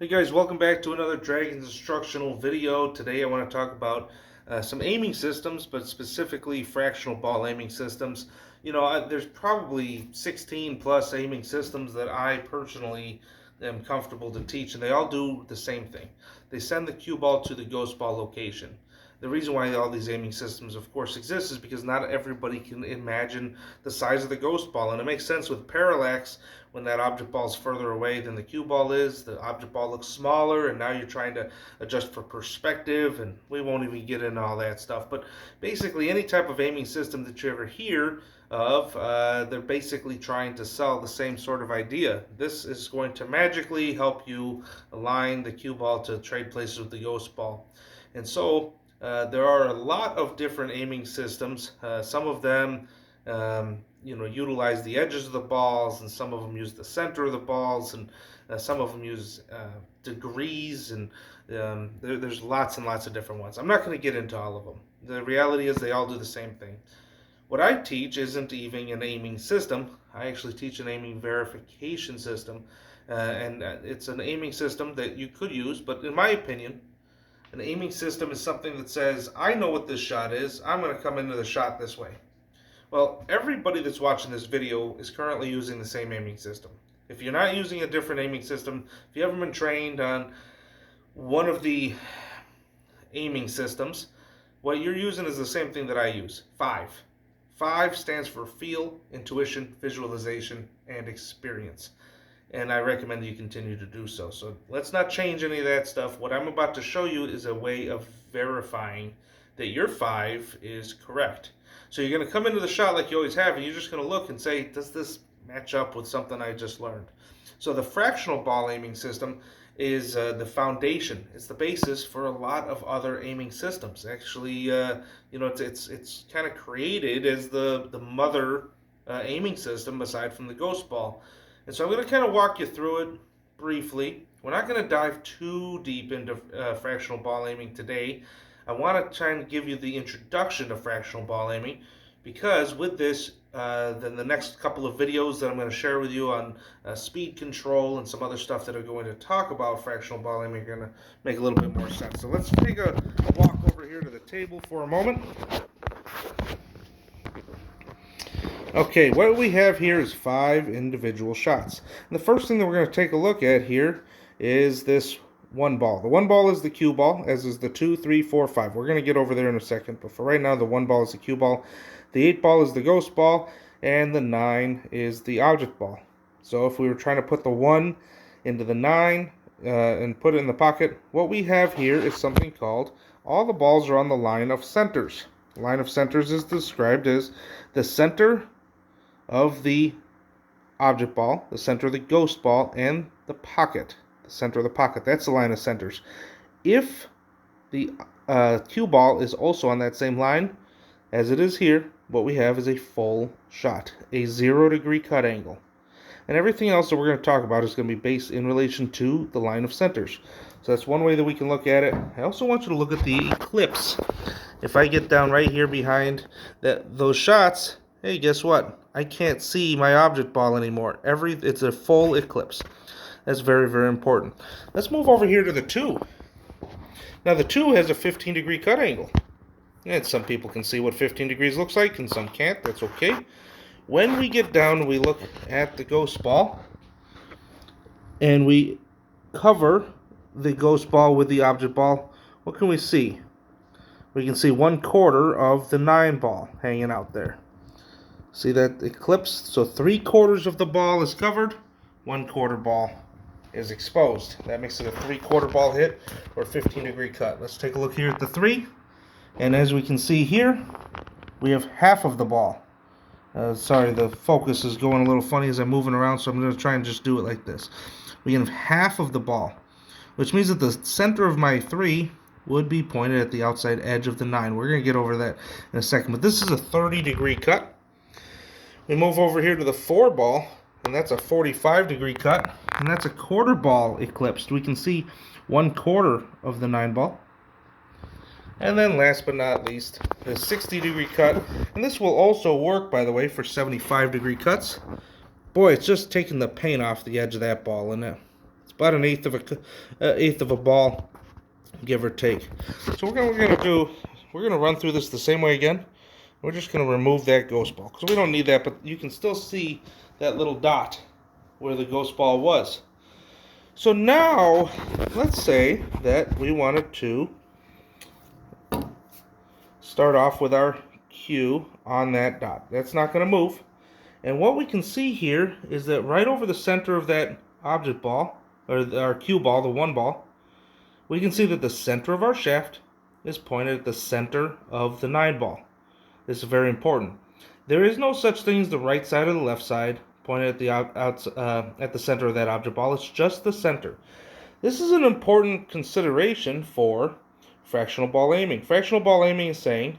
Hey guys, welcome back to another Dragons instructional video. Today I want to talk about some aiming systems, but specifically fractional ball aiming systems. There's probably 16 plus aiming systems that I personally am comfortable to teach, and they all do the same thing. They send the cue ball to the ghost ball location. The reason why all these aiming systems, of course, exist is because not everybody can imagine the size of the ghost ball, and it makes sense with parallax. When that object ball is further away than the cue ball is, the object ball looks smaller, and now you're trying to adjust for perspective, and we won't even get into all that stuff. But basically, any type of aiming system that you ever hear of, they're basically trying to sell the same sort of idea. This is going to magically help you align the cue ball to trade places with the ghost ball. And so there are a lot of different aiming systems. Some of them utilize the edges of the balls, and some of them use the center of the balls, and some of them use degrees, and there's lots and lots of different ones. I'm not going to get into all of them. The reality is they all do the same thing. What I teach isn't even an aiming system. I actually teach an aiming verification system, and it's an aiming system that you could use, but in my opinion, an aiming system is something that says, I know what this shot is, I'm going to come into the shot this way. Well, everybody that's watching this video is currently using the same aiming system. If you're not using a different aiming system, if you haven't been trained on one of the aiming systems, what you're using is the same thing that I use, 5. 5 stands for feel, intuition, visualization, and experience. And I recommend you continue to do so. So let's not change any of that stuff. What I'm about to show you is a way of verifying that your 5 is correct. So you're going to come into the shot like you always have, and you're just going to look and say, does this match up with something I just learned? So the fractional ball aiming system is the foundation. It's the basis for a lot of other aiming systems. Actually, it's kind of created as the mother aiming system aside from the ghost ball. And so I'm going to kind of walk you through it briefly. We're not going to dive too deep into fractional ball aiming today. I want to try and give you the introduction to fractional ball aiming, because with this, then the next couple of videos that I'm going to share with you on speed control and some other stuff that are going to talk about fractional ball aiming are going to make a little bit more sense. So let's take a walk over here to the table for a moment. Okay, what we have here is 5 individual shots. And the first thing that we're going to take a look at here is this 1 ball. The 1 ball is the cue ball, as is the 2, 3, 4, 5. We're going to get over there in a second, but for right now, the 1 ball is the cue ball, the 8 ball is the ghost ball, and the 9 is the object ball. So if we were trying to put the 1 into the 9 and put it in the pocket, what we have here is something called all the balls are on the line of centers. The line of centers is described as the center of the object ball, the center of the ghost ball, and the pocket, the center of the pocket. That's the line of centers. If the cue ball is also on that same line, as it is here, what we have is a full shot, a 0-degree cut angle. And everything else that we're going to talk about is going to be based in relation to the line of centers. So that's one way that we can look at it. I also want you to look at the eclipse. If I get down right here behind those shots, hey, guess what? I can't see my object ball anymore. It's a full eclipse. That's very, very important. Let's move over here to the 2. Now the 2 has a 15-degree cut angle. And some people can see what 15 degrees looks like, and some can't. That's okay. When we get down, we look at the ghost ball, and we cover the ghost ball with the object ball. What can we see? We can see 1/4 of the 9 ball hanging out there. See that eclipse? So 3/4 of the ball is covered, 1/4 ball is exposed. That makes it a 3/4 ball hit or 15-degree cut. Let's take a look here at the 3. And as we can see here, we have half of the ball. Sorry, the focus is going a little funny as I'm moving around, so I'm going to try and just do it like this. We have half of the ball, which means that the center of my 3 would be pointed at the outside edge of the 9. We're going to get over that in a second, but this is a 30-degree cut. We move over here to the 4 ball, and that's a 45-degree cut, and that's a 1/4 ball eclipsed. We can see 1/4 of the 9 ball. And then last but not least, the 60-degree cut. And this will also work, by the way, for 75-degree cuts. Boy, it's just taking the paint off the edge of that ball, isn't it? It's about an eighth of a ball, give or take. So we're gonna run through this the same way again. We're just gonna remove that ghost ball because we don't need that, but you can still see that little dot where the ghost ball was. So now, let's say that we wanted to start off with our cue on that dot. That's not going to move. And what we can see here is that right over the center of that object ball, or our cue ball, the one ball, we can see that the center of our shaft is pointed at the center of the 9 ball. This is very important. There is no such thing as the right side or the left side pointed at the center of that object ball. It's just the center. This is an important consideration for fractional ball aiming. Fractional ball aiming is saying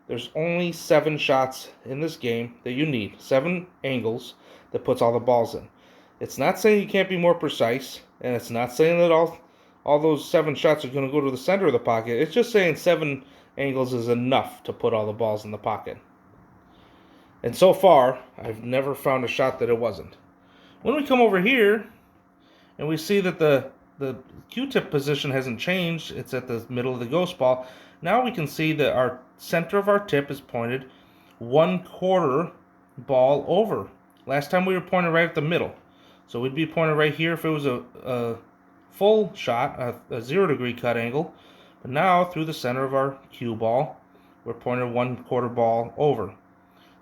there's only 7 shots in this game that you need, 7 angles that puts all the balls in. It's not saying you can't be more precise, and it's not saying that all those 7 shots are going to go to the center of the pocket. It's just saying 7 angles is enough to put all the balls in the pocket. And so far, I've never found a shot that it wasn't. When we come over here, and we see that the Q-tip position hasn't changed, it's at the middle of the ghost ball. Now we can see that our center of our tip is pointed 1/4 ball over. Last time we were pointed right at the middle. So we'd be pointed right here if it was a full shot, a 0-degree cut angle. But now, through the center of our cue ball, we're pointed 1/4 ball over.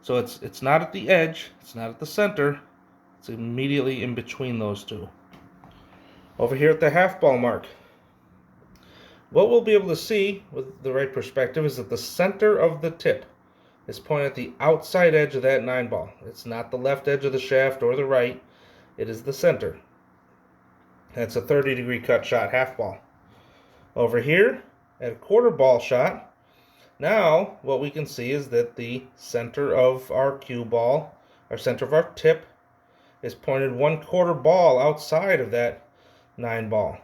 So it's not at the edge, it's not at the center, it's immediately in between those two. Over here at the half ball mark, what we'll be able to see with the right perspective is that the center of the tip is pointed at the outside edge of that 9 ball. It's not the left edge of the shaft or the right, it is the center. That's a 30-degree cut shot, half ball. Over here at a 1/4 ball shot, now what we can see is that the center of our cue ball, our center of our tip, is pointed 1/4 ball outside of that 9 ball.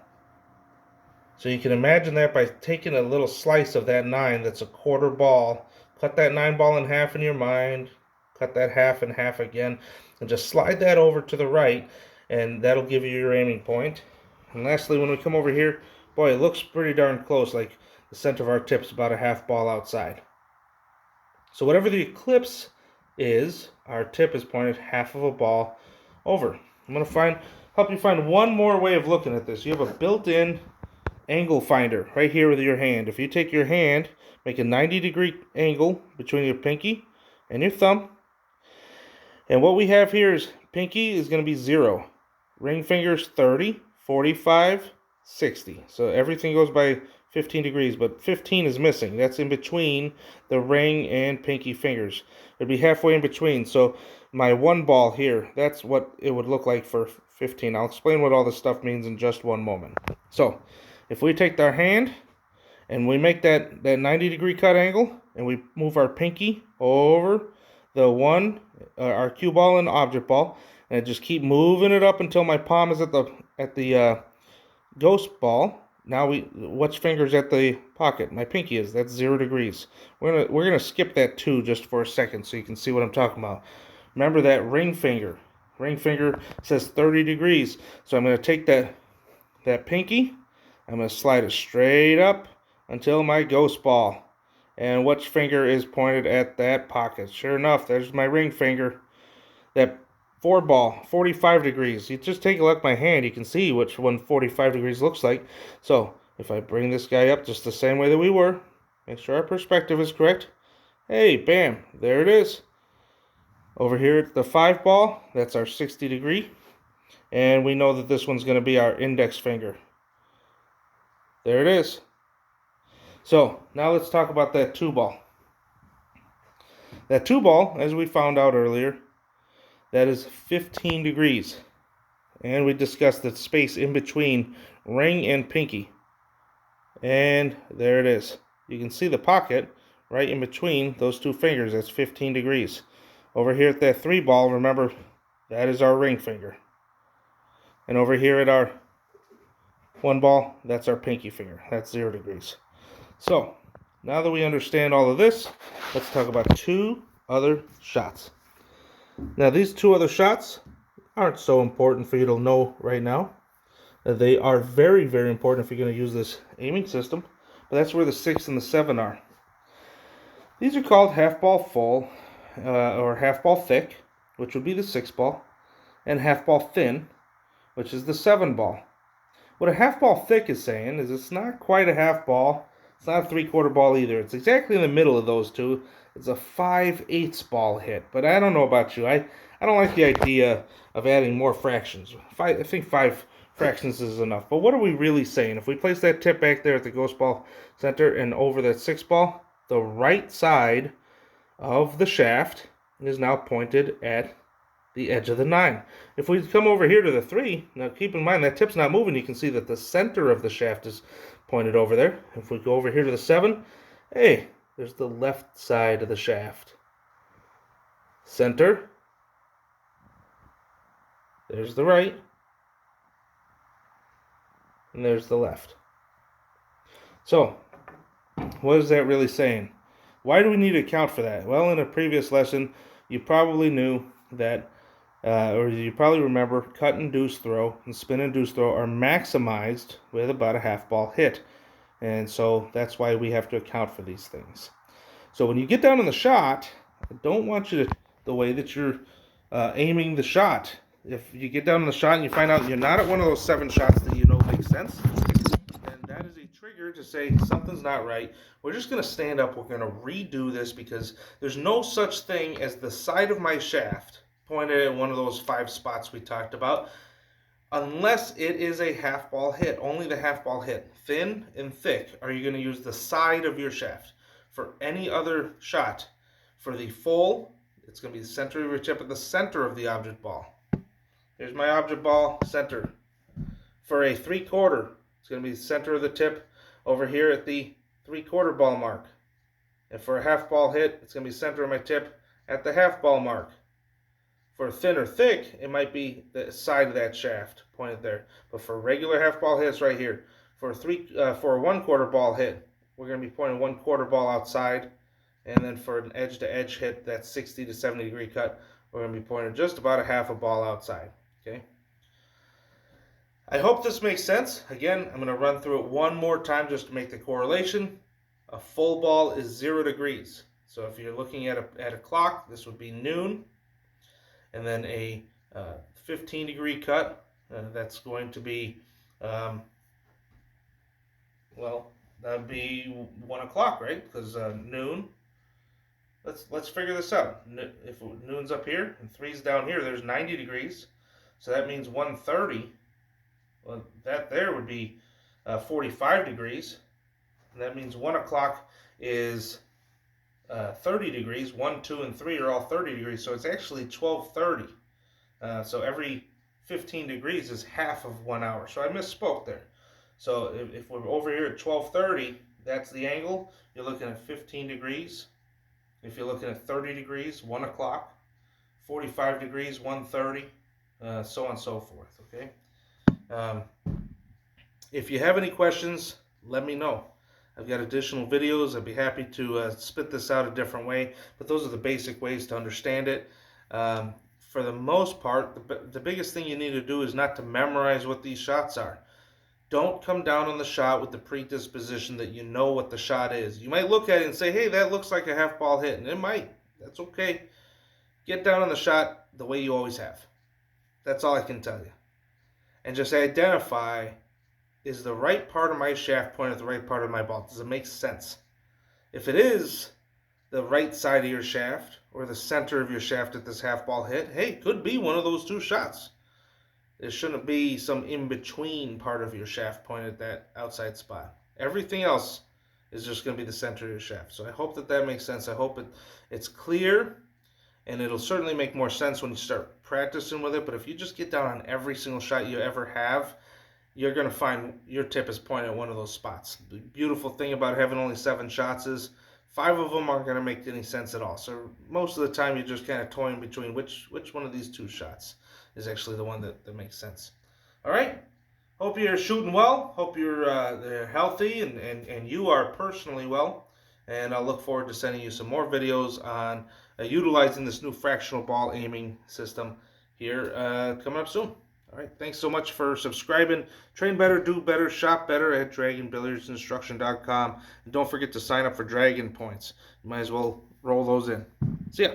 So you can imagine that by taking a little slice of that 9 that's a 1/4 ball, cut that 9 ball in half in your mind, cut that half in half again, and just slide that over to the right, and that'll give you your aiming point. And lastly, when we come over here, boy, it looks pretty darn close, like the center of our tip's about a half ball outside. So whatever the eclipse is, our tip is pointed half of a ball over. I'm going to help you find one more way of looking at this. You have a built-in angle finder right here with your hand. If you take your hand, make a 90-degree angle between your pinky and your thumb. And what we have here is pinky is going to be 0. Ring fingers 30, 45, 60. So everything goes by 15 degrees, but 15 is missing. That's in between the ring and pinky fingers. It'd be halfway in between. So my 1 ball here, that's what it would look like for 15. I'll explain what all this stuff means in just one moment. So if we take our hand and we make that 90-degree cut angle and we move our pinky over the our cue ball and object ball, and just keep moving it up until my palm is at the ghost ball. Now which finger's at the pocket? My pinky is. That's 0 degrees. We're gonna skip that 2 just for a second so you can see what I'm talking about. Remember that ring finger. Ring finger says 30 degrees. So I'm gonna take that pinky. I'm gonna slide it straight up until my ghost ball. And which finger is pointed at that pocket? Sure enough, there's my ring finger. That 4 ball, 45 degrees. You just take a look at my hand, you can see which one 45 degrees looks like. So if I bring this guy up just the same way that we were, make sure our perspective is correct. Hey, bam, there it is. Over here at the 5 ball, that's our 60 degree. And we know that this one's going to be our index finger. There it is. So now let's talk about that 2 ball. That 2 ball, as we found out earlier, that is 15 degrees. And we discussed the space in between ring and pinky. And there it is. You can see the pocket right in between those 2 fingers. That's 15 degrees. Over here at that 3 ball, remember, that is our ring finger. And over here at our 1 ball, that's our pinky finger. That's 0 degrees. So, now that we understand all of this, let's talk about 2 other shots. Now, these 2 other shots aren't so important for you to know right now. They are very, very important if you're going to use this aiming system, but that's where the 6 and the 7 are. These are called half ball full or half ball thick, which would be the 6 ball, and half ball thin, which is the 7 ball. What a half ball thick is saying is it's not quite a half ball. It's not a 3/4 ball either. It's exactly in the middle of those two. It's a 5/8 ball hit. But I don't know about you. I don't like the idea of adding more fractions. I think 5 fractions is enough. But what are we really saying? If we place that tip back there at the ghost ball center and over that 6 ball, the right side of the shaft is now pointed at the edge of the 9. If we come over here to the 3, now keep in mind that tip's not moving. You can see that the center of the shaft is pointed over there. If we go over here to the 7, hey, there's the left side of the shaft. Center. There's the right. And there's the left. So, what is that really saying? Why do we need to account for that? Well, in a previous lesson, you probably knew that or you probably remember cut induced throw and spin induced throw are maximized with about a half ball hit. And so that's why we have to account for these things. So when you get down in the shot, I don't want you to, the way that you're aiming the shot. If you get down in the shot and you find out you're not at one of those 7 shots that you know makes sense, then that is a trigger to say something's not right. We're just going to stand up. We're going to redo this because there's no such thing as the side of my shaft pointed at one of those 5 spots we talked about, unless it is a half ball hit. Only the half ball hit. Thin and thick are you going to use the side of your shaft. For any other shot, for the full, it's going to be the center of your tip at the center of the object ball. Here's my object ball, center. For a 3/4, it's going to be the center of the tip over here at the 3/4 ball mark. And for a half ball hit, it's going to be center of my tip at the half ball mark. For thin or thick, it might be the side of that shaft pointed there. But for regular half ball hits, right here. For a 1/4 ball hit, we're going to be pointing 1/4 ball outside. And then for an edge-to-edge hit, that 60 to 70 degree cut, we're going to be pointing just about a half a ball outside. Okay. I hope this makes sense. Again, I'm going to run through it one more time just to make the correlation. A full ball is 0 degrees. So if you're looking at a clock, this would be noon. And then a 15 degree cut, that's going to be, well, that would be 1 o'clock, right? Because noon, let's figure this out. If noon's up here and 3's down here, there's 90 degrees. So that means 1:30. Well, that there would be 45 degrees. And that means 1 o'clock is 30 degrees. 1, 2, and 3 are all 30 degrees. So it's actually 12:30. So every 15 degrees is half of 1 hour. So I misspoke there. So if we're over here at 12:30, that's the angle. You're looking at 15 degrees. If you're looking at 30 degrees, 1 o'clock. 45 degrees, 1:30. So on and so forth. Okay. If you have any questions, let me know. I've got additional videos. I'd be happy to spit this out a different way, but those are the basic ways to understand it. For the most part, the biggest thing you need to do is not to memorize what these shots are. Don't come down on the shot with the predisposition that you know what the shot is. You might look at it and say, hey, that looks like a half ball hit, and it might. That's okay. Get down on the shot the way you always have. That's all I can tell you. And just identify, is the right part of my shaft pointed at the right part of my ball? Does it make sense? If it is the right side of your shaft or the center of your shaft at this half ball hit, hey, could be one of those 2 shots. There shouldn't be some in-between part of your shaft pointed at that outside spot. Everything else is just going to be the center of your shaft. So I hope that makes sense. I hope it's clear, and it'll certainly make more sense when you start practicing with it. But if you just get down on every single shot you ever have, you're going to find your tip is pointed at one of those spots. The beautiful thing about having only 7 shots is 5 of them aren't going to make any sense at all. So most of the time you're just kind of toying between which one of these 2 shots is actually the one that makes sense. All right. Hope you're shooting well. Hope you're healthy and you are personally well. And I'll look forward to sending you some more videos on utilizing this new fractional ball aiming system here coming up soon. All right, thanks so much for subscribing. Train better, do better, shop better at DragonBilliardsInstruction.com. And don't forget to sign up for Dragon Points. You might as well roll those in. See ya.